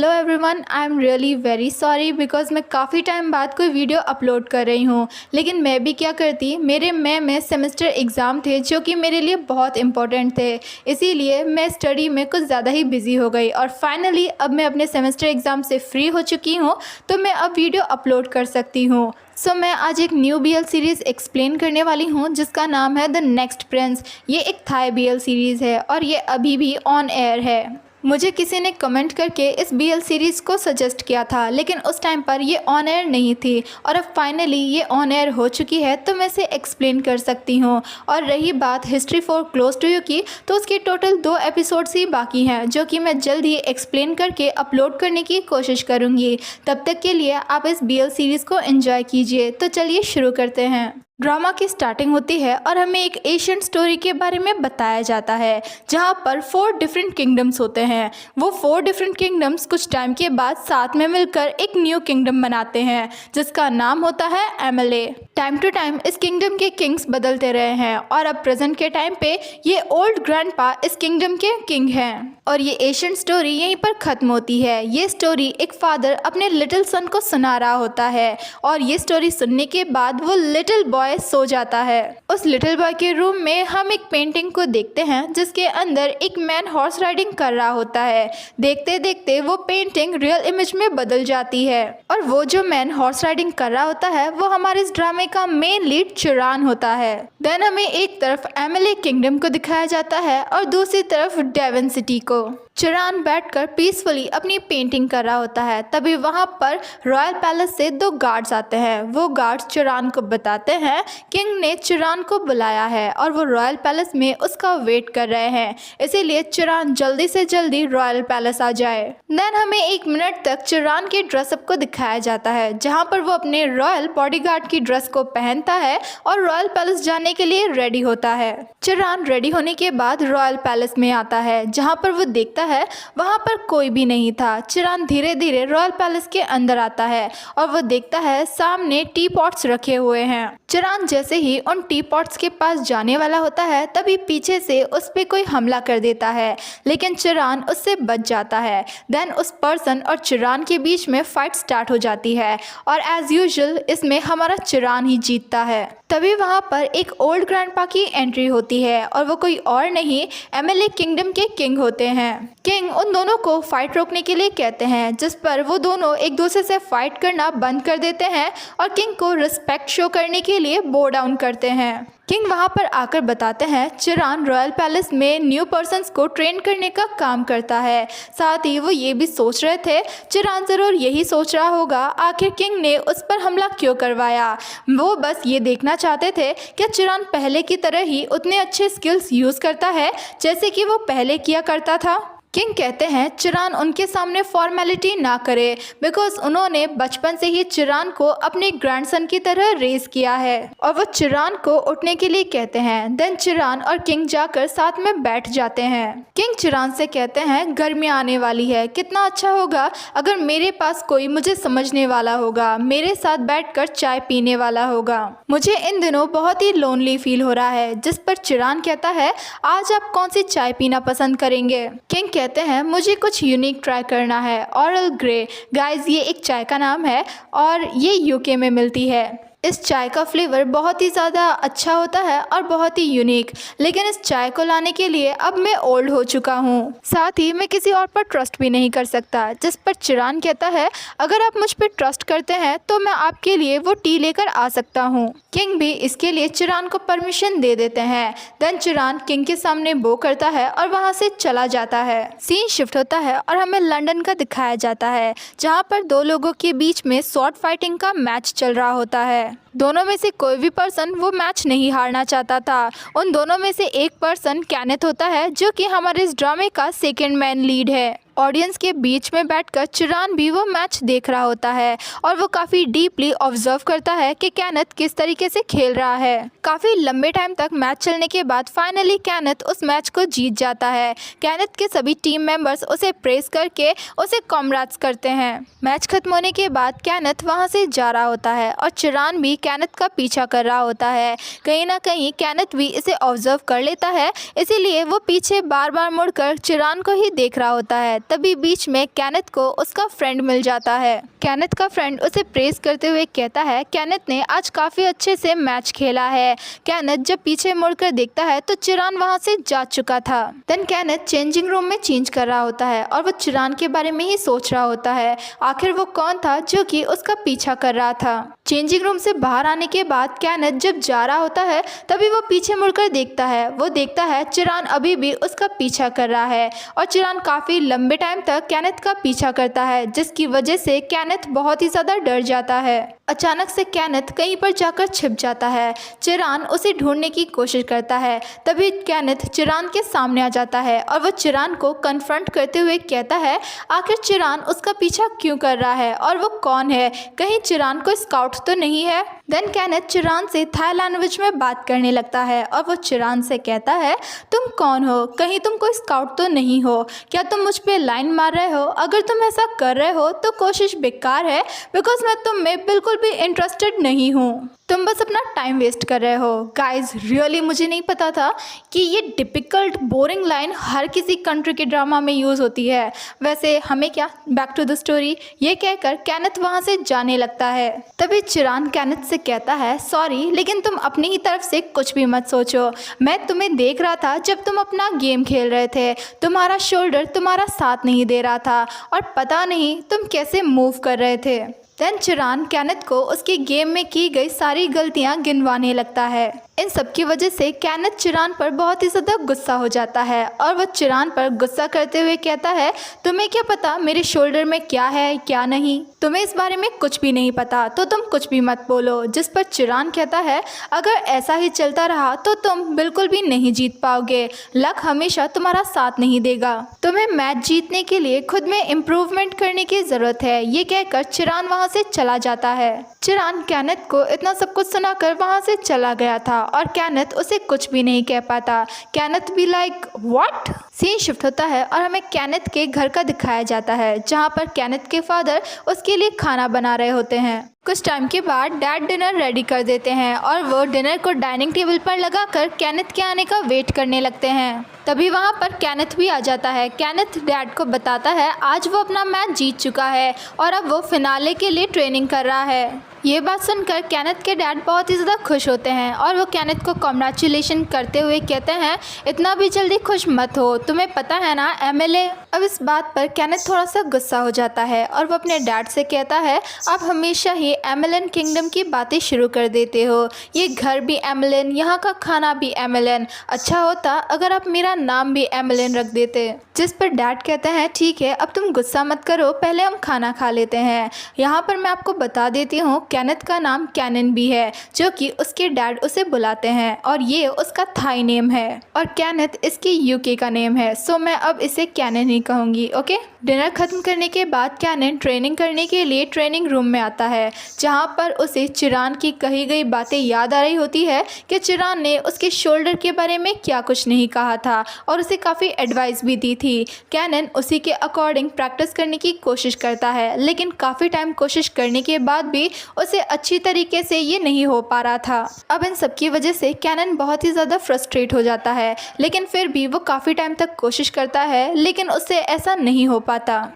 Hello everyone, I am really very sorry because मैं काफ़ी time बाद कोई वीडियो अपलोड कर रही हूँ। लेकिन मैं भी क्या करती, मेरे मई में सेमेस्टर एग्ज़ाम थे जो कि मेरे लिए बहुत इंपॉर्टेंट थे। इसीलिए मैं स्टडी में कुछ ज़्यादा ही बिज़ी हो गई और फाइनली अब मैं अपने सेमेस्टर एग्ज़ाम से फ्री हो चुकी हूँ, तो मैं अब वीडियो अपलोड कर सकती हूँ। मैं आज एक न्यू BL सीरीज़ एक्सप्लेन करने वाली हूँ जिसका नाम है द नेक्स्ट प्रिंस। ये एक थाई BL सीरीज़ है और ये अभी भी ऑन एयर है। मुझे किसी ने कमेंट करके इस BL सीरीज़ को सजेस्ट किया था, लेकिन उस टाइम पर ये ऑन एयर नहीं थी और अब फाइनली ये ऑन एयर हो चुकी है, तो मैं इसे एक्सप्लेन कर सकती हूँ। और रही बात history for close to you की, तो उसके टोटल 2 एपिसोड्स ही बाकी हैं जो कि मैं जल्द ही एक्सप्लेन करके अपलोड करने की कोशिश करूँगी। तब तक के लिए आप इस BL सीरीज़ को एंजॉय कीजिए। तो चलिए शुरू करते हैं। ड्रामा की स्टार्टिंग होती है और हमें एक एशियंट स्टोरी के बारे में बताया जाता है जहाँ पर 4 डिफरेंट किंगडम्स होते हैं। वो 4 डिफरेंट किंगडम्स कुछ टाइम के बाद साथ में मिलकर एक न्यू किंगडम बनाते हैं जिसका नाम होता है एमएलए। टाइम टू टाइम इस किंगडम के किंग्स बदलते रहे हैं और अब प्रेजेंट के टाइम पे ये ओल्ड ग्रैंडपा इस किंगडम के किंग हैं। और ये एशियंट स्टोरी यहीं पर ख़त्म होती है। ये स्टोरी एक फादर अपने लिटिल सन को सुना रहा होता है और ये स्टोरी सुनने के बाद वो लिटिल बॉय सो जाता है। उस लिटिल बॉय के रूम में हम एक पेंटिंग को देखते हैं जिसके अंदर एक मैन हॉर्स राइडिंग कर रहा होता है। देखते देखते वो पेंटिंग रियल इमेज में बदल जाती है और वो जो मैन हॉर्स राइडिंग कर रहा होता है वो हमारे इस ड्रामे का मेन लीड चिरान होता है। देन हमें एक तरफ एमएलए किंगडम को दिखाया जाता है और दूसरी तरफ डेवन सिटी को। चिरान बैठकर पीसफुली अपनी पेंटिंग कर रहा होता है। तभी वहाँ पर रॉयल पैलेस से 2 गार्ड्स आते हैं। वो गार्ड्स चिरान को बताते हैं किंग ने चिरान को बुलाया है और वो रॉयल पैलेस में उसका वेट कर रहे हैं, इसीलिए चिरान जल्दी से जल्दी रॉयल पैलेस आ जाए। देन हमें 1 मिनट तक चिरान के ड्रेसअप को दिखाया जाता है जहाँ पर वो अपने रॉयल बॉडीगार्ड की ड्रेस को पहनता है और रॉयल पैलेस जाने के लिए रेडी होता है। चिरान रेडी होने के बाद रॉयल पैलेस में आता है जहाँ पर वो देखता है वहां पर कोई भी नहीं था। चिरान धीरे धीरे रॉयल पैलेस के अंदर आता है और वो देखता है सामने टी पॉट्स रखे हुए हैं। चिरान जैसे ही उन टी पॉट्स के पास जाने वाला होता है तभी पीछे से उस पे कोई हमला कर देता है, लेकिन चिरान उससे बच जाता है। देन उस पर्सन और चिरान के बीच में फाइट स्टार्ट हो जाती है और एज यूजुअल इसमें हमारा चिरान ही जीतता है। तभी वहाँ पर एक ओल्ड ग्रैंडपा की एंट्री होती है और वो कोई और नहीं एमएलए किंगडम के किंग होते हैं। किंग उन दोनों को फाइट रोकने के लिए कहते हैं, जिस पर वो दोनों एक दूसरे से फाइट करना बंद कर देते हैं और किंग को रिस्पेक्ट शो करने के लिए बो डाउन करते हैं। किंग वहाँ पर आकर बताते हैं चिरान रॉयल पैलेस में न्यू पर्सन्स को ट्रेन करने का काम करता है। साथ ही वो ये भी सोच रहे थे चिरान ज़रूर यही सोच रहा होगा आखिर किंग ने उस पर हमला क्यों करवाया। वो बस ये देखना चाहते थे कि चिरान पहले की तरह ही उतने अच्छे स्किल्स यूज़ करता है जैसे कि वो पहले किया करता था। किंग कहते हैं चिरान उनके सामने फॉर्मेलिटी ना करे बिकॉज उन्होंने बचपन से ही चिरान को अपने ग्रैंडसन की तरह रेज किया है और वो चिरान को उठने के लिए कहते हैं। देन चिरान और किंग जाकर साथ में बैठ जाते हैं। किंग चिरान से कहते हैं गर्मी आने वाली है, कितना अच्छा होगा अगर मेरे पास कोई मुझे समझने वाला होगा, मेरे साथ बैठकर चाय पीने वाला होगा। मुझे इन दिनों बहुत ही लोनली फील हो रहा है। जिस पर चिरान कहता है आज आप कौन सी चाय पीना पसंद करेंगे। किंग कहते हैं मुझे कुछ यूनिक ट्राई करना है, ऑरल ग्रे। गाइस ये एक चाय का नाम है और ये यूके में मिलती है। इस चाय का फ्लेवर बहुत ही ज़्यादा अच्छा होता है और बहुत ही यूनिक, लेकिन इस चाय को लाने के लिए अब मैं ओल्ड हो चुका हूँ, साथ ही मैं किसी और पर ट्रस्ट भी नहीं कर सकता। जिस पर चिरान कहता है अगर आप मुझ पर ट्रस्ट करते हैं तो मैं आपके लिए वो टी लेकर आ सकता हूँ। किंग भी इसके लिए चिरान को परमिशन दे देते हैं। देन चिरान किंग के सामने बो करता है और वहाँ से चला जाता है। सीन शिफ्ट होता है और हमें लंदन का दिखाया जाता है जहाँ पर 2 लोगों के बीच में स्वॉर्ड फाइटिंग का मैच चल रहा होता है। दोनों में से कोई भी पर्सन वो मैच नहीं हारना चाहता था। उन दोनों में से एक पर्सन कैनेथ होता है जो कि हमारे इस ड्रामे का सेकंड मैन लीड है। ऑडियंस के बीच में बैठकर चिरान भी वो मैच देख रहा होता है और वो काफ़ी डीपली ऑब्जर्व करता है कि कैनेथ किस तरीके से खेल रहा है। काफ़ी लंबे टाइम तक मैच चलने के बाद फाइनली कैनेथ उस मैच को जीत जाता है। कैनेथ के सभी टीम मेंबर्स उसे प्रेस करके उसे कॉन्ग्रेट्स करते हैं। मैच खत्म होने के बाद कैनेथ वहाँ से जा रहा होता है और चिरान भी कैनेथ का पीछा कर रहा होता है। कहीं ना कहीं कैनेथ भी इसे ऑब्जर्व कर लेता है, इसीलिए वो पीछे बार बार मुड़कर चिरान को ही देख रहा होता है। तभी बीच में कैनेथ को उसका फ्रेंड मिल जाता है। कैनेथ का फ्रेंड उसे प्रेज करते हुए कहता है कैनेथ ने आज काफ़ी अच्छे से मैच खेला है। कैनेथ जब पीछे मुड़कर देखता है तो चिरान वहाँ से जा चुका था। देन कैनेथ चेंजिंग रूम में चेंज कर रहा होता है और वो चिरान के बारे में ही सोच रहा होता है, आखिर वो कौन था जो कि उसका पीछा कर रहा था। चेंजिंग रूम से बाहर आने के बाद कैनेथ जब जा रहा होता है तभी वो पीछे मुड़कर देखता है। वो देखता है चिरान अभी भी उसका पीछा कर रहा है और चिरान काफ़ी लंबे टाइम तक कैनेथ का पीछा करता है, जिसकी वजह से कैनेथ बहुत ही ज़्यादा डर जाता है। अचानक से कैनेथ कहीं पर जाकर छिप जाता है। चिरान उसे ढूंढने की कोशिश करता है। तभी कैनेथ चिरान के सामने आ जाता है और वो चिरान को कन्फ्रंट करते हुए कहता है आखिर चिरान उसका पीछा क्यों कर रहा है और वो कौन है, कहीं चिरान को स्काउट तो नहीं है। देन कैनेथ चिरान से थाई लैंग्वेज में बात करने लगता है और वो चिरान से कहता है तुम कौन हो, कहीं तुम कोई स्काउट तो नहीं हो, क्या तुम मुझ पे लाइन मार रहे हो? अगर तुम ऐसा कर रहे हो तो कोशिश बेकार है, बिकॉज मैं तुम में बिल्कुल भी इंटरेस्टेड नहीं हूँ, तुम बस अपना टाइम वेस्ट कर रहे हो। गाइज रियली मुझे नहीं पता था कि ये डिपिकल्ट बोरिंग लाइन हर किसी कंट्री के ड्रामा में यूज़ होती है। वैसे हमें क्या, बैक टू द स्टोरी, ये कहकर कैनेथ वहाँ से जाने लगता है। तभी चिरान कैनेथ से कहता है सॉरी, लेकिन तुम अपनी ही तरफ से कुछ भी मत सोचो। मैं तुम्हें देख रहा था जब तुम अपना गेम खेल रहे थे, तुम्हारा शोल्डर तुम्हारा साथ नहीं दे रहा था और पता नहीं तुम कैसे मूव कर रहे थे। देन चिरान कैनेथ को उसके गेम में की गई सारी गलतियां गिनवाने लगता है। इन सब की वजह से कैनेथ चिरान पर बहुत ही ज़्यादा गुस्सा हो जाता है और वह चिरान पर गुस्सा करते हुए कहता है तुम्हें क्या पता मेरे शोल्डर में क्या है क्या नहीं, तुम्हें इस बारे में कुछ भी नहीं पता तो तुम कुछ भी मत बोलो। जिस पर चिरान कहता है अगर ऐसा ही चलता रहा तो तुम बिल्कुल भी नहीं जीत पाओगे, लक हमेशा तुम्हारा साथ नहीं देगा, तुम्हें मैच जीतने के लिए खुद में इम्प्रूवमेंट करने की ज़रूरत है। ये कहकर चिरान वहाँ से चला जाता है। चिरान कैनेथ को इतना सब कुछ सुनाकर वहाँ से चला गया था और कैनेथ उसे कुछ भी नहीं कह पाता। कैनेथ भी लाइक व्हाट। सीन शिफ्ट होता है और हमें कैनेथ के घर का दिखाया जाता है, जहाँ पर कैनेथ के फादर उसके लिए खाना बना रहे होते हैं। कुछ टाइम के बाद डैड डिनर रेडी कर देते हैं और वो डिनर को डाइनिंग टेबल पर लगाकर कैनेथ के आने का वेट करने लगते हैं। तभी वहाँ पर कैनेथ भी आ जाता है। कैनेथ डैड को बताता है आज वो अपना मैच जीत चुका है और अब वो फिनाले के लिए ट्रेनिंग कर रहा है। ये बात सुनकर कैनेथ के डैड बहुत ही ज़्यादा खुश होते हैं और वो कैनेथ को कॉन्ग्रेचुलेशन करते हुए कहते हैं इतना भी जल्दी खुश मत हो, तुम्हें पता है ना एमएलए। अब इस बात पर कैनेथ थोड़ा सा गुस्सा हो जाता है और वो अपने डैड से कहता है आप हमेशा ही एमएलएन किंगडम की बातें शुरू कर देते हो, ये घर भी एमएलएन, यहाँ का खाना भी एमएलएन, अच्छा होता अगर आप मेरा नाम भी एमएलएन रख देते। जिस पर डैड कहते हैं ठीक है अब तुम गुस्सा मत करो, पहले हम खाना खा लेते हैं। यहाँ पर मैं आपको बता देती हूँ कैनेथ का नाम कैनन भी है, जो कि उसके डैड उसे बुलाते हैं और ये उसका थाई नेम है और कैनेथ इसकी यूके का नेम है, सो मैं अब इसे कैनन ही कहूँगी। ओके। डिनर खत्म करने के बाद कैनन ट्रेनिंग करने के लिए ट्रेनिंग रूम में आता है, जहाँ पर उसे चिरान की कही गई बातें याद आ रही होती है कि चिरान ने उसके शोल्डर के बारे में क्या कुछ नहीं कहा था और उसे काफ़ी एडवाइस भी दी थी। कैनन उसी के अकॉर्डिंग प्रैक्टिस करने की कोशिश करता है, लेकिन काफ़ी टाइम कोशिश करने के बाद भी उसे अच्छी तरीके से ये नहीं हो पा रहा था। अब इन सब की वजह से कैनन बहुत ही ज़्यादा फ्रस्ट्रेट हो जाता है, लेकिन फिर भी वो काफ़ी टाइम तक कोशिश करता है, लेकिन उससे ऐसा नहीं हो पाता।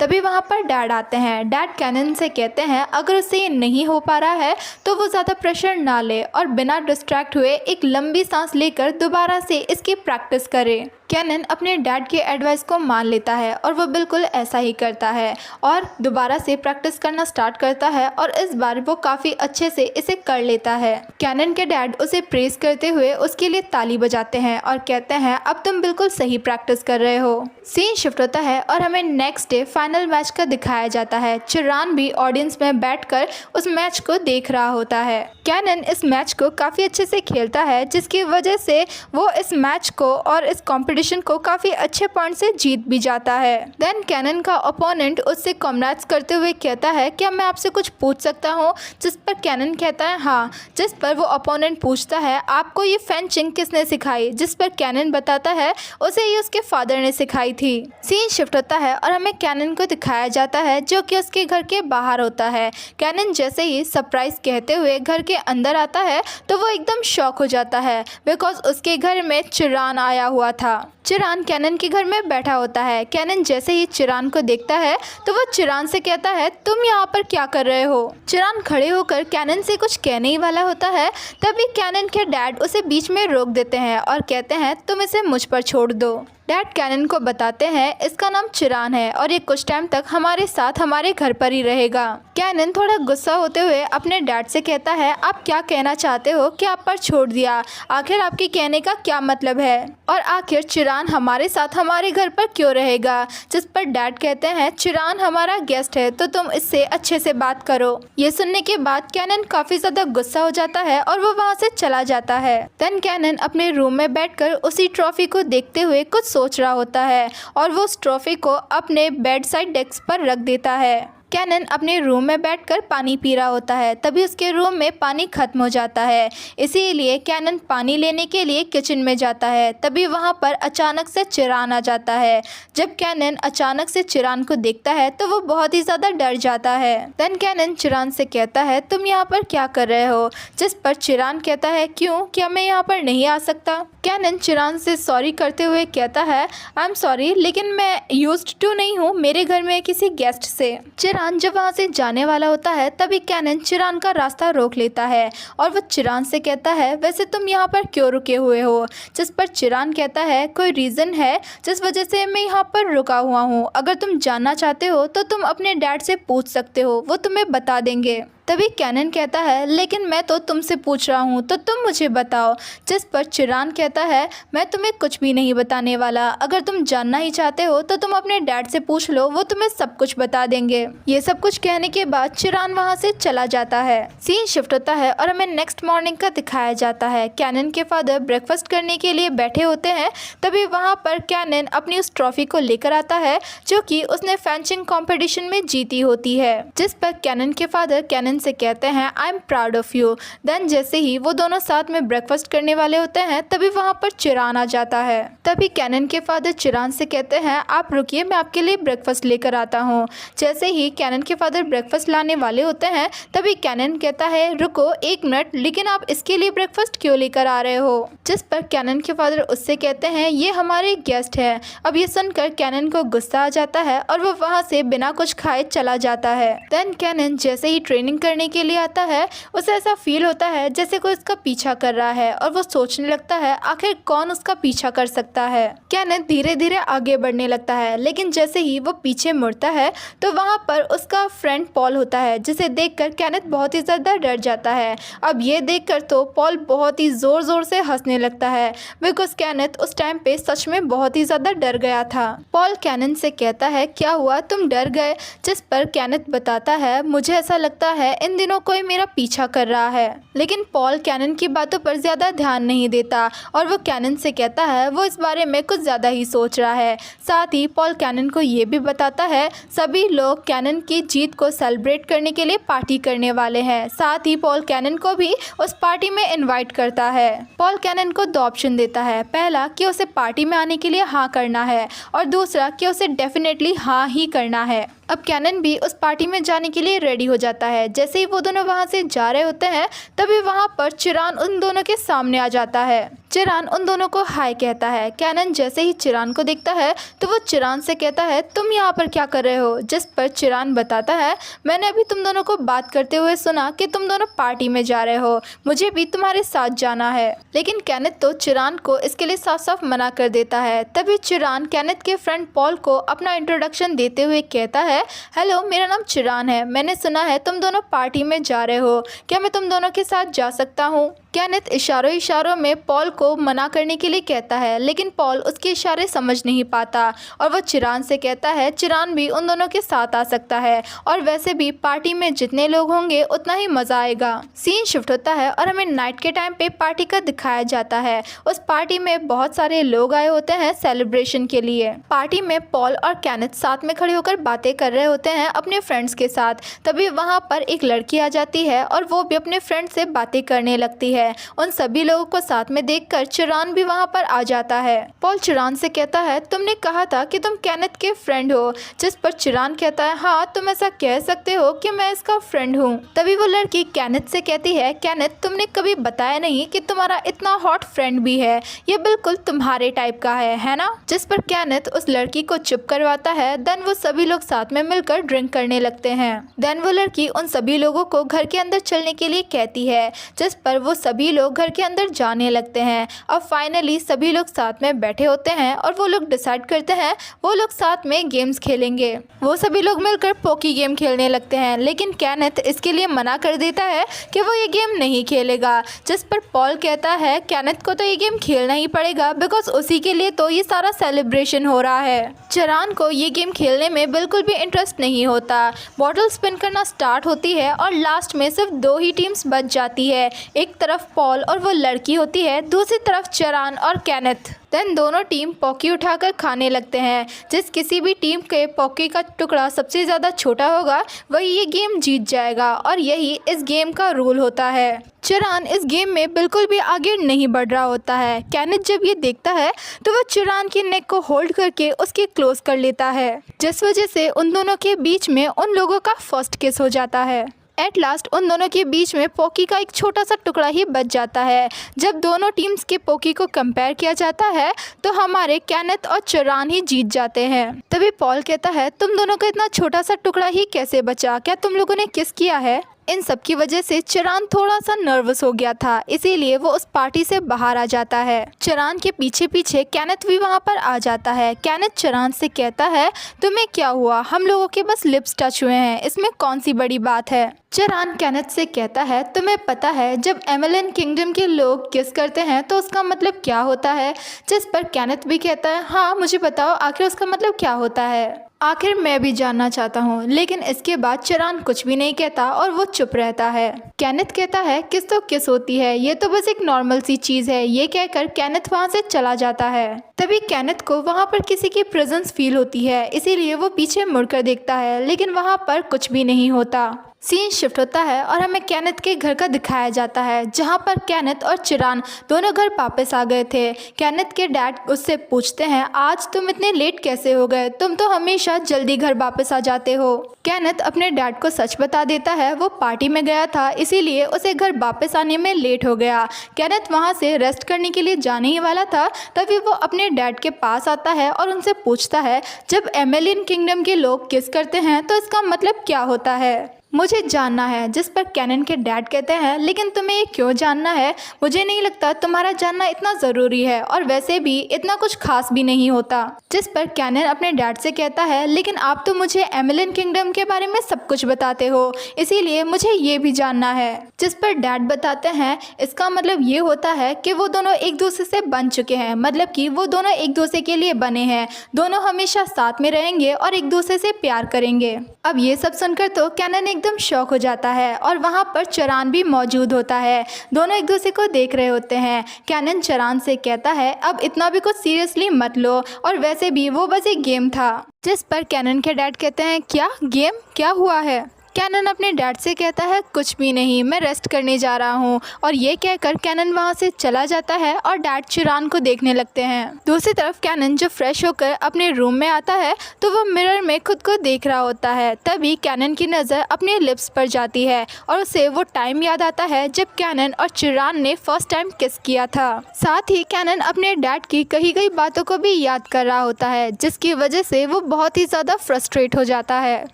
तभी वहाँ पर डैड आते हैं। डैड कैनन से कहते हैं अगर उससे ये नहीं हो पा रहा है तो वो ज़्यादा प्रेशर ना ले और बिना डिस्ट्रैक्ट हुए एक लंबी सांस लेकर दोबारा से इसकी प्रैक्टिस करे। कैनन अपने डैड के एडवाइस को मान लेता है और वो बिल्कुल ऐसा ही करता है और दोबारा से प्रैक्टिस करना स्टार्ट करता है और इस बार वो काफ़ी अच्छे से इसे कर लेता है। कैनन के डैड उसे प्रेज करते हुए उसके लिए ताली बजाते हैं और कहते हैं अब तुम बिल्कुल सही प्रैक्टिस कर रहे हो। सीन शिफ्ट होता है और हमें नेक्स्ट डे फाइनल मैच का दिखाया जाता है। चिरान भी ऑडियंस में बैठकर उस मैच को देख रहा होता है। कैनन इस मैच को काफ़ी अच्छे से खेलता है, जिसकी वजह से वो इस मैच को और इस कॉम्पिटिशन को काफ़ी अच्छे पॉइंट से जीत भी जाता है। देन कैनन का ओपोनेंट उससे कॉन्ग्रेट्स करते हुए कहता है क्या मैं आपसे कुछ पूछ सकता हूँ? जिस पर कैनन कहता है हाँ। जिस पर वो ओपोनेंट पूछता है आपको ये फेंचिंग किसने सिखाई? जिस पर कैनन बताता है उसे ये उसके फादर ने सिखाई आई थी। सीन शिफ्ट होता है और हमें कैनन को दिखाया जाता है जो कि उसके घर के बाहर होता है। कैनन जैसे ही सरप्राइज कहते हुए घर के अंदर आता है तो वो एकदम शॉक हो जाता है बिकॉज उसके घर में चिरान आया हुआ था। चिरान कैनन के घर में बैठा होता है। कैनन जैसे ही चिरान को देखता है तो वो चिरान से कहता है तुम यहाँ पर क्या कर रहे हो। चिरान खड़े होकर कैनन से कुछ कहने ही वाला होता है, तभी कैनन के डैड उसे बीच में रोक देते हैं और कहते हैं तुम इसे मुझ पर छोड़ दो। डैड कैनन को बताते हैं इसका नाम चिरान है और ये कुछ टाइम तक हमारे साथ हमारे घर पर ही रहेगा। कैनन थोड़ा गुस्सा होते हुए अपने डैड से कहता है आप क्या कहना चाहते हो कि आप पर छोड़ दिया, आखिर आपके कहने का क्या मतलब है और आखिर चिरान हमारे साथ हमारे घर पर क्यों रहेगा। जिस पर डैड कहते हैं चिरान हमारा गेस्ट है तो तुम इससे अच्छे से बात करो। ये सुनने के बाद कैनन काफ़ी ज़्यादा गुस्सा हो जाता है और वो वहाँ से चला जाता है। देन कैनन अपने रूम में बैठकर उसी ट्रॉफी को देखते हुए कुछ सोच रहा होता है और वो उस ट्रॉफी को अपने बेड साइड डेस्क पर रख देता है। कैनन अपने रूम में बैठकर पानी पी रहा होता है, तभी उसके रूम में पानी खत्म हो जाता है। इसीलिए कैनन पानी लेने के लिए किचन में जाता है, तभी वहाँ पर अचानक से चिरान आ जाता है। जब कैनन अचानक से चिरान को देखता है तो वो बहुत ही ज़्यादा डर जाता है। देन कैनन चिरान से कहता है तुम यहाँ पर क्या कर रहे हो। जिस पर चिरान कहता है क्यों, क्या मैं यहाँ पर नहीं आ सकता। कैनन चिरान से सॉरी करते हुए कहता है आई एम सॉरी, लेकिन मैं यूज्ड टू नहीं हूँ मेरे घर में किसी गेस्ट से। चिरान जब वहाँ से जाने वाला होता है तभी कैनन चिरान का रास्ता रोक लेता है और वो चिरान से कहता है वैसे तुम यहाँ पर क्यों रुके हुए हो। जिस पर चिरान कहता है कोई रीज़न है जिस वजह से मैं यहाँ पर रुका हुआ हूँ, अगर तुम जानना चाहते हो तो तुम अपने डैड से पूछ सकते हो, वो तुम्हें बता देंगे। तभी कैनन कहता है लेकिन मैं तो तुमसे पूछ रहा हूँ तो तुम मुझे बताओ। जिस पर चिरान कहता है मैं तुम्हें कुछ भी नहीं बताने वाला, अगर तुम जानना ही चाहते हो तो तुम अपने डैड से पूछ लो, वो तुम्हें सब कुछ बता देंगे। ये सब कुछ कहने के बाद चिरान वहाँ से चला जाता है। सीन शिफ्ट होता है और हमें नेक्स्ट मॉर्निंग का दिखाया जाता है। कैनन के फादर ब्रेकफास्ट करने के लिए बैठे होते हैं, तभी वहाँ पर कैनन अपनी उस ट्रॉफी को लेकर आता है जो कि उसने फेंसिंग कॉम्पिटिशन में जीती होती है। जिस पर कैनन के फादर कैनन से कहते हैं I am proud of you. Then जैसे ही वो दोनों साथ में ब्रेकफास्ट करने वाले होते हैं तभी वहाँ पर चिरान आ जाता है। तभी कैनन के फादर चिरान से कहते हैं आप रुकिए, मैं आपके लिए ब्रेकफास्ट लेकर आता हूँ। जैसे ही कैनन के फादर ब्रेकफास्ट लाने वाले होते हैं तभी कैनन कहता है रुको एक मिनट, लेकिन आप इसके लिए ब्रेकफास्ट क्यों लेकर आ रहे हो। जिस पर कैनन के फादर उससे कहते हैं ये हमारे गेस्ट है। अब ये सुनकर कैनन को गुस्सा आ जाता है और वो वहाँ से बिना कुछ खाए चला जाता है। देन कैनन जैसे ही ट्रेनिंग करने के लिए आता है उसे ऐसा फील होता है जैसे कोई उसका पीछा कर रहा है और वो सोचने लगता है आखिर कौन उसका पीछा कर सकता है। कैनन धीरे धीरे आगे बढ़ने लगता है, लेकिन जैसे ही वो पीछे मुड़ता है तो वहाँ पर उसका फ्रेंड पॉल होता है, जिसे देखकर कैनन बहुत ही ज़्यादा डर जाता है। अब ये देखकर तो पॉल बहुत ही ज़ोर ज़ोर से हंसने लगता है बिकॉज कैनन उस टाइम पे सच में बहुत ही ज़्यादा डर गया था। पॉल कैनन से कहता है क्या हुआ, तुम डर गए। जिस पर कैनन बताता है मुझे ऐसा लगता है इन दिनों कोई मेरा पीछा कर रहा है। लेकिन पॉल कैनन की बातों पर ज़्यादा ध्यान नहीं देता और वो कैनन से कहता है वो इस बारे में कुछ ज़्यादा ही सोच रहा है। साथ ही पॉल कैनन को ये भी बताता है सभी लोग कैनन की जीत को सेलिब्रेट करने के लिए पार्टी करने वाले हैं। साथ ही पॉल कैनन को भी उस पार्टी में इनवाइट करता है। पॉल कैनन को दो ऑप्शन देता है, पहला कि उसे पार्टी में आने के लिए हाँ करना है और दूसरा कि उसे डेफिनेटली हाँ ही करना है। अब कैनन भी उस पार्टी में जाने के लिए रेडी हो जाता है। जैसे ही वो दोनों वहाँ से जा रहे होते हैं तभी वहाँ पर चिरान उन दोनों के सामने आ जाता है। चिरान उन दोनों को हाय कहता है। कैनन जैसे ही चिरान को देखता है तो वो चिरान से कहता है तुम यहाँ पर क्या कर रहे हो। जिस पर चिरान बताता है मैंने अभी तुम दोनों को बात करते हुए सुना कि तुम दोनों पार्टी में जा रहे हो, मुझे भी तुम्हारे साथ जाना है। लेकिन कैनन तो चिरान को इसके लिए साफ साफ मना कर देता है। तभी चिरान कैनन के फ्रेंड पॉल को अपना इंट्रोडक्शन देते हुए कहता है हेलो, मेरा नाम चिरान है, मैंने सुना है तुम दोनों पार्टी में जा रहे हो, क्या मैं तुम दोनों के साथ जा सकता हूँ। कैनन इशारों इशारों में पॉल को मना करने के लिए कहता है, लेकिन पॉल उसके इशारे समझ नहीं पाता और वो चिरान से कहता है चिरान भी उन दोनों के साथ आ सकता है और वैसे भी पार्टी में जितने लोग होंगे उतना ही मज़ा आएगा। सीन शिफ्ट होता है और हमें नाइट के टाइम पे पार्टी का दिखाया जाता है। उस पार्टी में बहुत सारे लोग आए होते हैं सेलिब्रेशन के लिए। पार्टी में पॉल और कैनन साथ में खड़े होकर बातें कर रहे होते हैं अपने फ्रेंड्स के साथ। तभी वहाँ पर एक लड़की आ जाती है और वो भी अपने फ्रेंड से बातें करने लगती है। उन सभी लोगों को साथ में देख देखकर चिरान भी वहाँ पर आ जाता है। पॉल चिरान से कहता है तुमने कहा था कि तुम केनेथ के फ्रेंड हो, जिस पर चिरान कहता है हाँ तुम ऐसा कह सकते हो कि मैं इसका फ्रेंड हूँ। तभी वो लड़की केनेथ से कहती है केनेथ तुमने कभी बताया नहीं कि तुम्हारा इतना हॉट फ्रेंड भी है, ये बिल्कुल तुम्हारे टाइप का है ना। जिस पर केनेथ उस लड़की को चुप करवाता है। देन वो सभी लोग साथ में मिलकर ड्रिंक करने लगते हैं। देन वो लड़की उन सभी लोगों को घर के अंदर चलने के लिए कहती है, जिस पर वो सभी लोग घर के अंदर जाने लगते हैं। अब फाइनली सभी लोग साथ में बैठे होते हैं और वो लोग डिसाइड करते हैं वो लोग साथ में गेम्स खेलेंगे। वो सभी लोग मिलकर पॉकी गेम खेलने लगते हैं, लेकिन केनेथ इसके लिए मना कर देता है कि वो ये गेम नहीं खेलेगा। जिस पर पॉल कहता है केनेथ को तो ये गेम खेलना ही पड़ेगा बिकॉज उसी के लिए तो ये सारा सेलिब्रेशन हो रहा है। चिरान को ये गेम खेलने में बिल्कुल भी इंटरेस्ट नहीं होता। बॉटल स्पिन करना स्टार्ट होती है और लास्ट में सिर्फ 2 ही टीम्स बच जाती है। एक तरफ पॉल और वो लड़की होती है, दूसरी तरफ चिरान और केनेथ। देन दोनों टीम पॉकी उठाकर खाने लगते हैं। जिस किसी भी टीम के पॉकी का टुकड़ा सबसे ज़्यादा छोटा होगा वही ये गेम जीत जाएगा और यही इस गेम का रूल होता है। चिरान इस गेम में बिल्कुल भी आगे नहीं बढ़ रहा होता है। केनेथ जब ये देखता है तो वो चिरान की नेक को होल्ड करके उसके क्लोज कर लेता है, जिस वजह से उन दोनों के बीच में उन लोगों का फर्स्ट किस हो जाता है। एट लास्ट उन दोनों के बीच में पॉकी का एक छोटा सा टुकड़ा ही बच जाता है। जब दोनों टीम्स के पॉकी को कंपेयर किया जाता है तो हमारे केनेथ और चिरान ही जीत जाते हैं। तभी पॉल कहता है तुम दोनों का इतना छोटा सा टुकड़ा ही कैसे बचा, क्या तुम लोगों ने किस किया है। इन सब की वजह से चिरान थोड़ा सा नर्वस हो गया था, इसीलिए वो उस पार्टी से बाहर आ जाता है। चिरान के पीछे पीछे केनेथ भी वहाँ पर आ जाता है। केनेथ चिरान से कहता है तुम्हें क्या हुआ, हम लोगों के बस लिप्स टच हुए हैं, इसमें कौन सी बड़ी बात है। चिरान केनेथ से कहता है तुम्हें पता है जब एमेलिन किंगडम के लोग किस करते हैं तो उसका मतलब क्या होता है। जिस पर केनेथ भी कहता है हाँ मुझे बताओ आखिर उसका मतलब क्या होता है, आखिर मैं भी जानना चाहता हूँ। लेकिन इसके बाद चिरान कुछ भी नहीं कहता और वो चुप रहता है। केनेथ कहता है किस तो किस होती है, ये तो बस एक नॉर्मल सी चीज़ है। ये कहकर केनेथ वहाँ से चला जाता है। तभी केनेथ को वहाँ पर किसी की प्रेजेंस फील होती है, इसीलिए वो पीछे मुड़कर देखता है, लेकिन वहाँ पर कुछ भी नहीं होता। सीन शिफ्ट होता है और हमें केनेथ के घर का दिखाया जाता है, जहाँ पर केनेथ और चिरान दोनों घर वापस आ गए थे। केनेथ के डैड उससे पूछते हैं आज तुम इतने लेट कैसे हो गए, तुम तो हमेशा जल्दी घर वापस आ जाते हो। केनेथ अपने डैड को सच बता देता है वो पार्टी में गया था, इसीलिए उसे घर वापस आने में लेट हो गया। केनेथ वहाँ से रेस्ट करने के लिए जाने ही वाला था, तभी वो अपने डैड के पास आता है और उनसे पूछता है जब एमेलिन किंगडम के लोग किस करते हैं तो इसका मतलब क्या होता है, मुझे जानना है। जिस पर कैनन के डैड कहते हैं लेकिन तुम्हें ये क्यों जानना है, मुझे नहीं लगता तुम्हारा जानना इतना ज़रूरी है और वैसे भी इतना कुछ खास भी नहीं होता। जिस पर कैनन अपने डैड से कहता है लेकिन आप तो मुझे एमेलिन किंगडम के बारे में सब कुछ बताते हो, इसीलिए मुझे ये भी जानना है। जिस पर डैड बताते हैं इसका मतलब ये होता है कि वो दोनों एक दूसरे से बन चुके हैं, मतलब कि वो दोनों एक दूसरे के लिए बने हैं, दोनों हमेशा साथ में रहेंगे और एक दूसरे से प्यार करेंगे। अब ये सब सुनकर तो कैनन एकदम शॉक हो जाता है और वहाँ पर चिरान भी मौजूद होता है। दोनों एक दूसरे को देख रहे होते हैं। कैनन चिरान से कहता है अब इतना भी कुछ सीरियसली मत लो और वैसे भी वो बस एक गेम था। जिस पर कैनन के डैड कहते हैं क्या गेम, क्या हुआ है। कैनन अपने डैड से कहता है कुछ भी नहीं, मैं रेस्ट करने जा रहा हूँ, और ये कहकर कैनन वहाँ से चला जाता है और डैड चिरान को देखने लगते हैं। दूसरी तरफ कैनन जो फ्रेश होकर अपने रूम में आता है तो वो मिरर में खुद को देख रहा होता है। तभी कैनन की नज़र अपने लिप्स पर जाती है और उसे वो टाइम याद आता है जब कैनन और चिरान ने फर्स्ट टाइम किस किया था। साथ ही कैनन अपने डैड की कही गई बातों को भी याद कर रहा होता है, जिसकी वजह से वो बहुत ही ज़्यादा फ्रस्ट्रेट हो जाता है।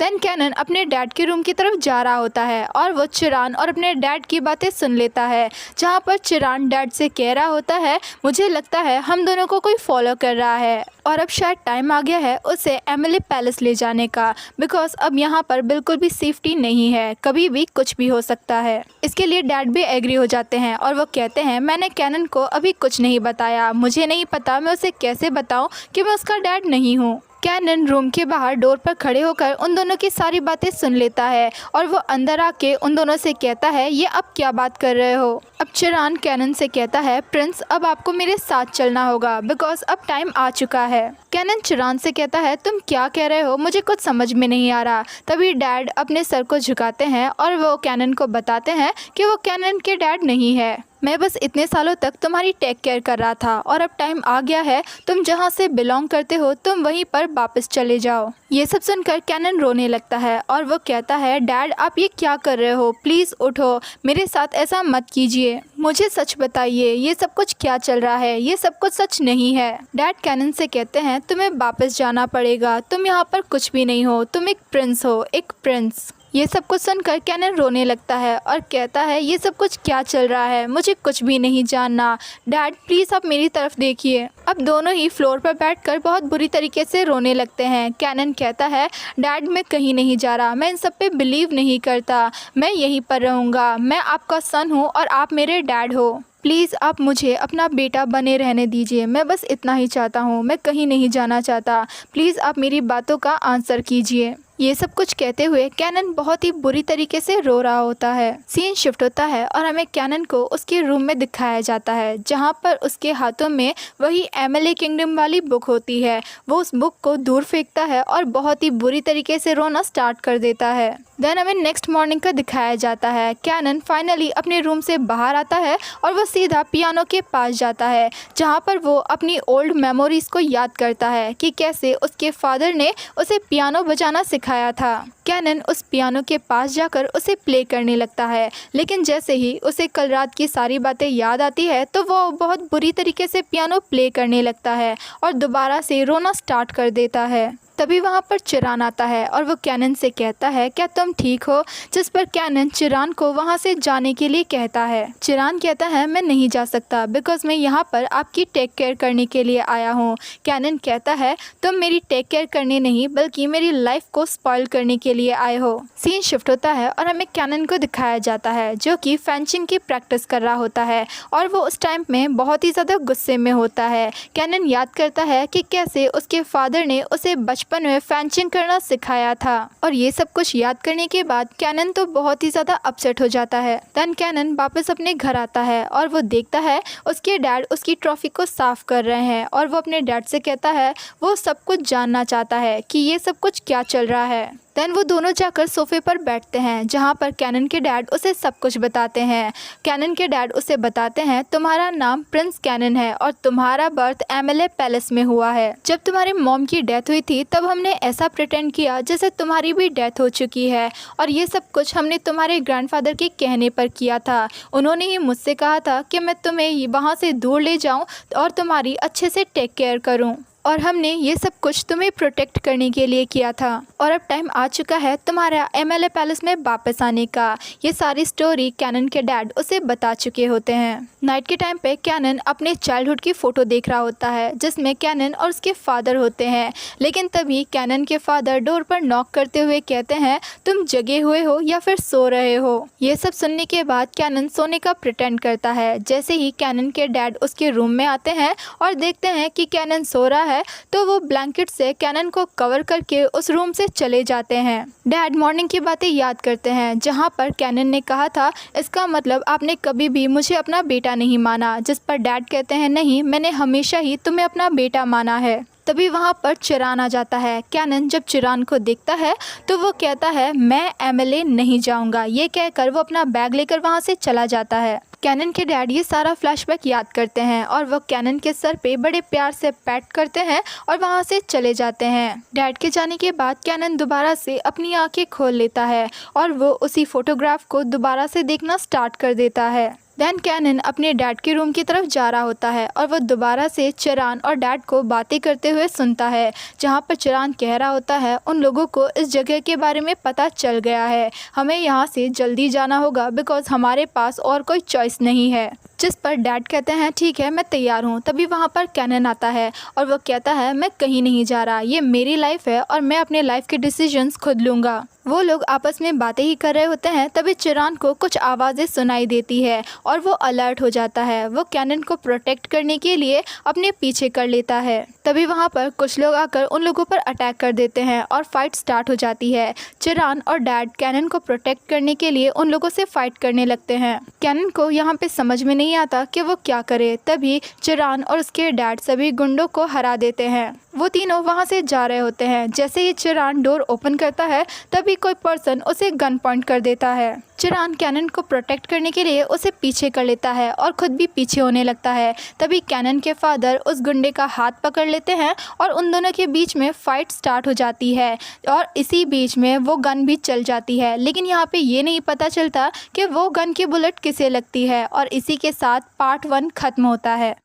देन कैनन अपने डैड के रूम की तरफ जा रहा होता है और वो चिरान और अपने डैड की बातें सुन लेता है, जहाँ पर चिरान डैड से कह रहा होता है मुझे लगता है हम दोनों को कोई फॉलो कर रहा है और अब शायद टाइम आ गया है उसे एमिली पैलेस ले जाने का, बिकॉज अब यहाँ पर बिल्कुल भी सेफ्टी नहीं है, कभी भी कुछ भी हो सकता है। इसके लिए डैड भी एग्री हो जाते हैं और वो कहते हैं मैंने कैनन को अभी कुछ नहीं बताया, मुझे नहीं पता मैं उसे कैसे बताऊँ कि मैं उसका डैड नहीं हूँ। कैनन रूम के बाहर डोर पर खड़े होकर उन दोनों की सारी बातें सुन लेता है और वो अंदर आके उन दोनों से कहता है ये अब क्या बात कर रहे हो। अब चिरान कैनन से कहता है प्रिंस अब आपको मेरे साथ चलना होगा बिकॉज अब टाइम आ चुका है। कैनन चिरान से कहता है तुम क्या कह रहे हो, मुझे कुछ समझ में नहीं आ रहा। तभी डैड अपने सर को झुकाते हैं और वो कैनन को बताते हैं कि वो कैनन के डैड नहीं है। मैं बस इतने सालों तक तुम्हारी टेक केयर कर रहा था और अब टाइम आ गया है तुम जहाँ से बिलोंग करते हो तुम वहीं पर वापस चले जाओ। ये सब सुनकर कैनन रोने लगता है और वो कहता है, डैड आप ये क्या कर रहे हो, प्लीज़ उठो, मेरे साथ ऐसा मत कीजिए, मुझे सच बताइए ये सब कुछ क्या चल रहा है, ये सब कुछ सच नहीं है। डैड कैनन से कहते हैं, तुम्हें वापस जाना पड़ेगा, तुम यहाँ पर कुछ भी नहीं हो, तुम एक प्रिंस हो, एक प्रिंस। ये सब कुछ सुनकर कैनन रोने लगता है और कहता है, ये सब कुछ क्या चल रहा है, मुझे कुछ भी नहीं जानना, डैड प्लीज़ आप मेरी तरफ देखिए। अब दोनों ही फ्लोर पर बैठकर बहुत बुरी तरीके से रोने लगते हैं। कैनन कहता है, डैड मैं कहीं नहीं जा रहा, मैं इन सब पे बिलीव नहीं करता, मैं यहीं पर रहूँगा, मैं आपका सन हूँ और आप मेरे डैड हो, प्लीज़ आप मुझे अपना बेटा बने रहने दीजिए, मैं बस इतना ही चाहता हूँ, मैं कहीं नहीं जाना चाहता, प्लीज़ आप मेरी बातों का आंसर कीजिए। ये सब कुछ कहते हुए कैनन बहुत ही बुरी तरीके से रो रहा होता है। सीन शिफ्ट होता है और हमें कैनन को उसके रूम में दिखाया जाता है जहाँ पर उसके हाथों में वही एमएलए किंगडम वाली बुक होती है। वो उस बुक को दूर फेंकता है और बहुत ही बुरी तरीके से रोना स्टार्ट कर देता है। देन हमें नेक्स्ट मॉर्निंग का दिखाया जाता है। कैनन फाइनली अपने रूम से बाहर आता है और वो सीधा पियानो के पास जाता है जहाँ पर वो अपनी ओल्ड मेमोरीज को याद करता है कि कैसे उसके फादर ने उसे पियानो बजाना सिखाया था। कैनन उस पियानो के पास जाकर उसे प्ले करने लगता है, लेकिन जैसे ही उसे कल रात की सारी बातें याद आती है तो वो बहुत बुरी तरीके से पियानो प्ले करने लगता है और दोबारा से रोना स्टार्ट कर देता है। तभी वहाँ पर चिरान आता है और वो कैनन से कहता है, क्या तुम ठीक हो? जिस पर कैनन चिरान को वहाँ से जाने के लिए कहता है। चिरान कहता है, मैं नहीं जा सकता बिकॉज मैं यहाँ पर आपकी टेक केयर करने के लिए आया हूँ। कैनन कहता है, तुम मेरी टेक केयर करने नहीं बल्कि मेरी लाइफ को स्पॉइल करने के लिए आए हो। सीन शिफ्ट होता है और हमें कैनन को दिखाया जाता है जो कि फेंसिंग की प्रैक्टिस कर रहा होता है और वो उस टाइम में बहुत ही ज़्यादा गुस्से में होता है। कैनन याद करता है कि कैसे उसके फादर ने उसे बचपन में फेंसिंग करना सिखाया था और ये सब कुछ याद करने के बाद कैनन तो बहुत ही ज़्यादा अपसेट हो जाता है। देन कैनन वापस अपने घर आता है और वो देखता है उसके डैड उसकी ट्रॉफी को साफ कर रहे हैं और वो अपने डैड से कहता है वो सब कुछ जानना चाहता है कि ये सब कुछ क्या चल रहा है। देन वो दोनों जाकर सोफे पर बैठते हैं जहाँ पर कैनन के डैड उसे सब कुछ बताते हैं। कैनन के डैड उसे बताते हैं, तुम्हारा नाम प्रिंस कैनन है और तुम्हारा बर्थ एमएलए पैलेस में हुआ है। जब तुम्हारे मॉम की डेथ हुई थी तब हमने ऐसा प्रिटेंड किया जैसे तुम्हारी भी डेथ हो चुकी है और ये सब कुछ हमने तुम्हारे ग्रैंडफादर के कहने पर किया था। उन्होंने ही मुझसे कहा था कि मैं तुम्हें वहाँ से दूर ले जाऊँ और तुम्हारी अच्छे से टेक केयर करूँ और हमने ये सब कुछ तुम्हें प्रोटेक्ट करने के लिए किया था और अब टाइम आ चुका है तुम्हारा एमएलए पैलेस में वापस आने का। ये सारी स्टोरी कैनन के डैड उसे बता चुके होते हैं। नाइट के टाइम पे कैनन अपने चाइल्डहुड की फ़ोटो देख रहा होता है जिसमें कैनन और उसके फादर होते हैं, लेकिन तभी कैनन के फादर डोर पर नॉक करते हुए कहते हैं, तुम जगे हुए हो या फिर सो रहे हो? ये सब सुनने के बाद कैनन सोने का प्रिटेंड करता है। जैसे ही कैनन के डैड उसके रूम में आते हैं और देखते हैं कि कैनन सो रहा है तो वो ब्लैंकेट से कैनन को कवर करके उस रूम से चले जाते हैं। डैड मॉर्निंग की बातें याद करते हैं जहां पर कैनन ने कहा था, इसका मतलब आपने कभी भी मुझे अपना बेटा नहीं माना, जिस पर डैड कहते हैं, नहीं मैंने हमेशा ही तुम्हें अपना बेटा माना है। तभी वहाँ पर चिरान आ जाता है। कैनन जब चिरान को देखता है तो वो कहता है, मैं एमएलए नहीं जाऊँगा। ये कहकर वो अपना बैग लेकर वहाँ से चला जाता है। कैनन के डैड ये सारा फ्लैशबैक याद करते हैं और वो कैनन के सर पे बड़े प्यार से पैट करते हैं और वहाँ से चले जाते हैं। डैड के जाने के बाद कैनन दोबारा से अपनी आंखें खोल लेता है और वो उसी फोटोग्राफ को दोबारा से देखना स्टार्ट कर देता है। देन कैनन अपने डैड के रूम की तरफ जा रहा होता है और वो दोबारा से चिरान और डैड को बातें करते हुए सुनता है जहाँ पर चिरान कह रहा होता है, उन लोगों को इस जगह के बारे में पता चल गया है, हमें यहाँ से जल्दी जाना होगा बिकॉज हमारे पास और कोई चॉइस नहीं है। जिस पर डैड कहते हैं, ठीक है मैं तैयार हूँ। तभी वहाँ पर कैनन आता है और वो कहता है, मैं कहीं नहीं जा रहा, ये मेरी लाइफ है और मैं अपने लाइफ के डिसीजंस खुद लूँगा। वो लोग आपस में बातें ही कर रहे होते हैं तभी चिरान को कुछ आवाज़ें सुनाई देती है और वो अलर्ट हो जाता है। वो कैनन को प्रोटेक्ट करने के लिए अपने पीछे कर लेता है। तभी वहाँ पर कुछ लोग आकर उन लोगों पर अटैक कर देते हैं और फाइट स्टार्ट हो जाती है। चिरान और डैड कैनन को प्रोटेक्ट करने के लिए उन लोगों से फाइट करने लगते हैं। कैनन को यहाँ पे समझ में नहीं आता कि वो क्या करे। तभी चिरान और उसके डैड सभी गुंडों को हरा देते हैं। वो तीनों वहाँ से जा रहे होते हैं। जैसे ही चिरान डोर ओपन करता है तभी कोई पर्सन उसे गन पॉइंट कर देता है। चिरान कैनन को प्रोटेक्ट करने के लिए उसे पीछे कर लेता है और ख़ुद भी पीछे होने लगता है। तभी कैनन के फादर उस गुंडे का हाथ पकड़ लेते हैं और उन दोनों के बीच में फ़ाइट स्टार्ट हो जाती है और इसी बीच में वो गन भी चल जाती है। लेकिन यहाँ पे ये नहीं पता चलता कि वो गन की बुलेट किसे लगती है और इसी के साथ पार्ट 1 ख़त्म होता है।